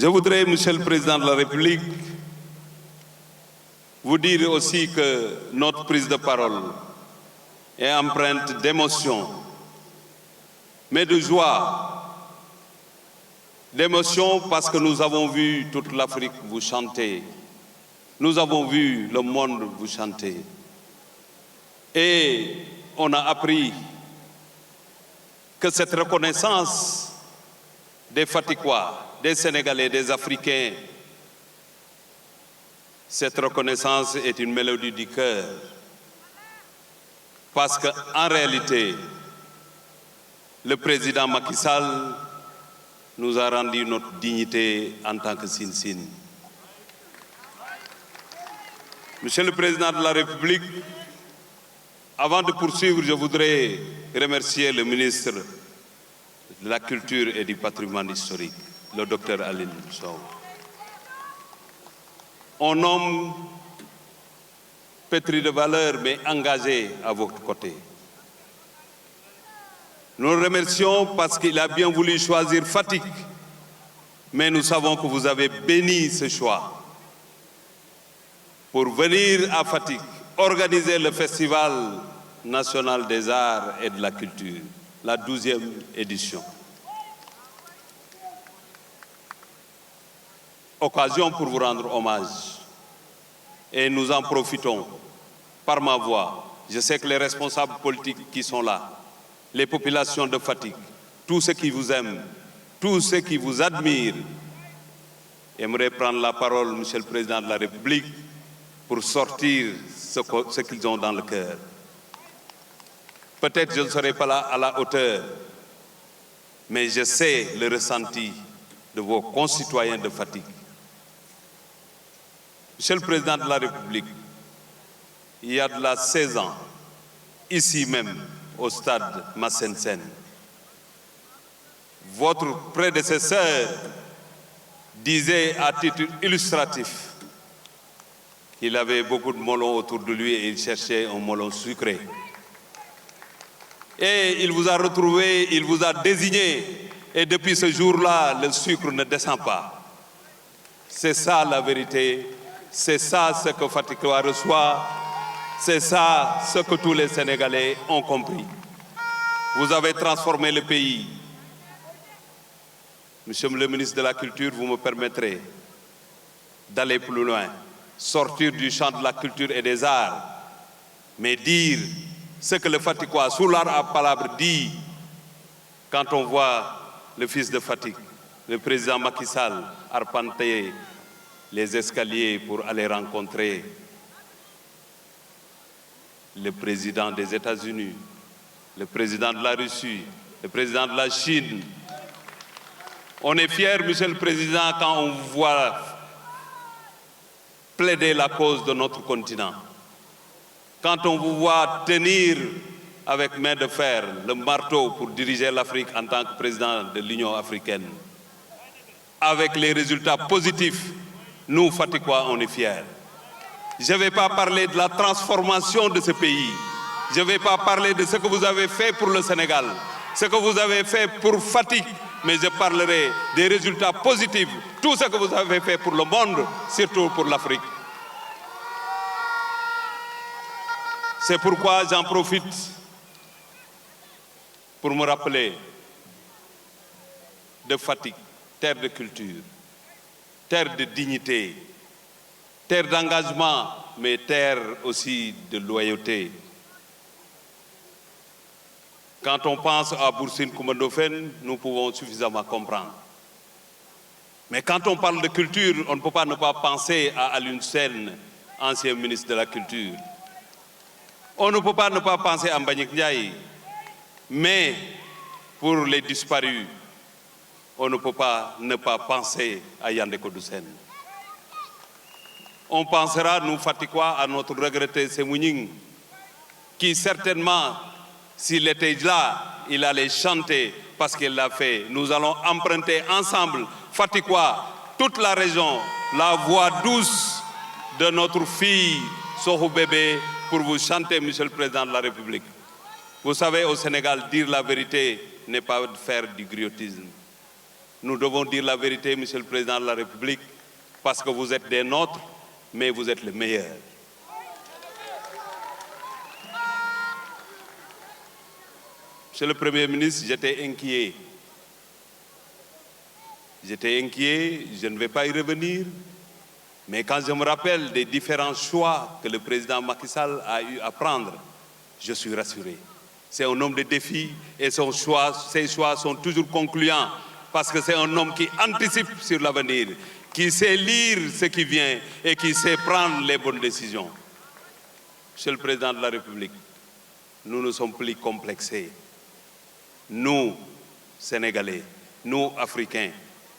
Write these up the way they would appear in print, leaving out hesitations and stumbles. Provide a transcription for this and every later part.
Je voudrais, Monsieur le Président de la République, vous dire aussi que notre prise de parole est empreinte d'émotion, mais de joie. D'émotion parce que nous avons vu toute l'Afrique vous chanter. Nous avons vu le monde vous chanter. Et on a appris que cette reconnaissance des Fatikois, des Sénégalais, des Africains, cette reconnaissance est une mélodie du cœur. Parce qu'en réalité, le président Macky Sall nous a rendu notre dignité en tant que Sine Sine. Monsieur le Président de la République, avant de poursuivre, je voudrais remercier le ministre de la Culture et du Patrimoine historique, le docteur Aline Sow. Un homme pétri de valeurs mais engagé à votre côté. Nous le remercions parce qu'il a bien voulu choisir Fatick, mais nous savons que vous avez béni ce choix pour venir à Fatick organiser le Festival national des arts et de la culture, la 12e édition. Occasion pour vous rendre hommage. Et nous en profitons par ma voix. Je sais que les responsables politiques qui sont là, les populations de Fatick, tous ceux qui vous aiment, tous ceux qui vous admirent, aimeraient prendre la parole, Monsieur le Président de la République, pour sortir ce qu'ils ont dans le cœur. Peut-être je ne serai pas là à la hauteur, mais je sais le ressenti de vos concitoyens de Fatick. Monsieur le Président de la République, il y a de là 16 ans, ici même, au stade Massène Sène, votre prédécesseur disait à titre illustratif qu'il avait beaucoup de melons autour de lui et il cherchait un melon sucré. Et il vous a retrouvé, il vous a désigné, et depuis ce jour-là, le sucre ne descend pas. C'est ça la vérité, c'est ça ce que Fatikois reçoit, c'est ça ce que tous les Sénégalais ont compris. Vous avez transformé le pays. Monsieur le ministre de la Culture, vous me permettrez d'aller plus loin, sortir du champ de la culture et des arts, mais dire ce que le Fatikois, sous la palabre, dit quand on voit le fils de Fatick, le président Macky Sall, arpenter les escaliers pour aller rencontrer le président des États-Unis, le président de la Russie, le président de la Chine. On est fiers, Monsieur le Président, quand on vous voit plaider la cause de notre continent. Quand on vous voit tenir avec main de fer le marteau pour diriger l'Afrique en tant que président de l'Union africaine, avec les résultats positifs, nous, Fatikois, on est fiers. Je ne vais pas parler de la transformation de ce pays. Je ne vais pas parler de ce que vous avez fait pour le Sénégal, ce que vous avez fait pour Fatick, mais je parlerai des résultats positifs, tout ce que vous avez fait pour le monde, surtout pour l'Afrique. C'est pourquoi j'en profite pour me rappeler de Fatick, terre de culture, terre de dignité, terre d'engagement, mais terre aussi de loyauté. Quand on pense à Boursine Coumba Ndoffène, nous pouvons suffisamment comprendre. Mais quand on parle de culture, on ne peut pas ne pas penser à Alioune Sène, ancien ministre de la Culture. On ne peut pas ne pas penser à Mbagnick Ndiaye. Mais pour les disparus, on ne peut pas ne pas penser à Yandé Codou Sène. On pensera, nous Fatikois, à notre regretté Sémouning, qui certainement, s'il était là, il allait chanter parce qu'il l'a fait. Nous allons emprunter ensemble, Fatikois, toute la région, la voix douce de notre fille Sohou Bébé pour vous chanter, Monsieur le Président de la République. Vous savez, au Sénégal, dire la vérité n'est pas faire du griotisme. Nous devons dire la vérité, Monsieur le Président de la République, parce que vous êtes des nôtres, mais vous êtes les meilleurs. Monsieur le Premier ministre, j'étais inquiet. J'étais inquiet, je ne vais pas y revenir, mais quand je me rappelle des différents choix que le président Macky Sall a eu à prendre, je suis rassuré. C'est un homme de défis et ses choix sont toujours concluants parce que c'est un homme qui anticipe sur l'avenir, qui sait lire ce qui vient et qui sait prendre les bonnes décisions. Monsieur le Président de la République, nous ne sommes plus complexés. Nous, Sénégalais, nous, Africains,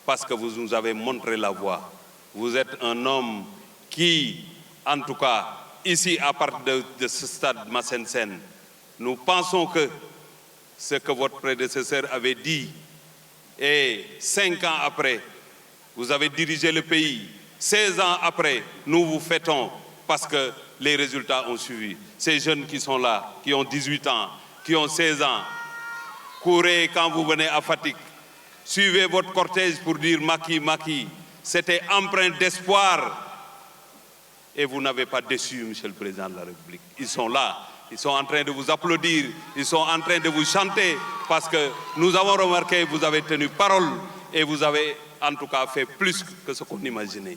parce que vous nous avez montré la voie. Vous êtes un homme qui, en tout cas, ici, à partir de ce stade Massen-Sen, nous pensons que ce que votre prédécesseur avait dit, et 5 ans après, vous avez dirigé le pays. 16 ans après, nous vous fêtons parce que les résultats ont suivi. Ces jeunes qui sont là, qui ont 18 ans, qui ont 16 ans, courez quand vous venez à Fatick. Suivez votre cortège pour dire Macky, Macky. C'était empreint d'espoir. Et vous n'avez pas déçu, Monsieur le Président de la République. Ils sont là. Ils sont en train de vous applaudir. Ils sont en train de vous chanter parce que nous avons remarqué que vous avez tenu parole et vous avez en tout cas fait plus que ce qu'on imaginait.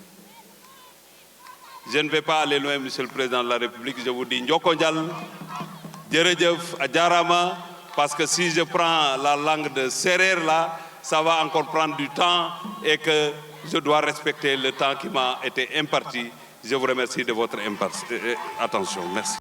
Je ne vais pas aller loin, Monsieur le Président de la République. Je vous dis Njoko Njal, Djeredjeuf, Adjarama, parce que si je prends la langue de Serer là, ça va encore prendre du temps et que je dois respecter le temps qui m'a été imparti. Je vous remercie de votre attention. Merci.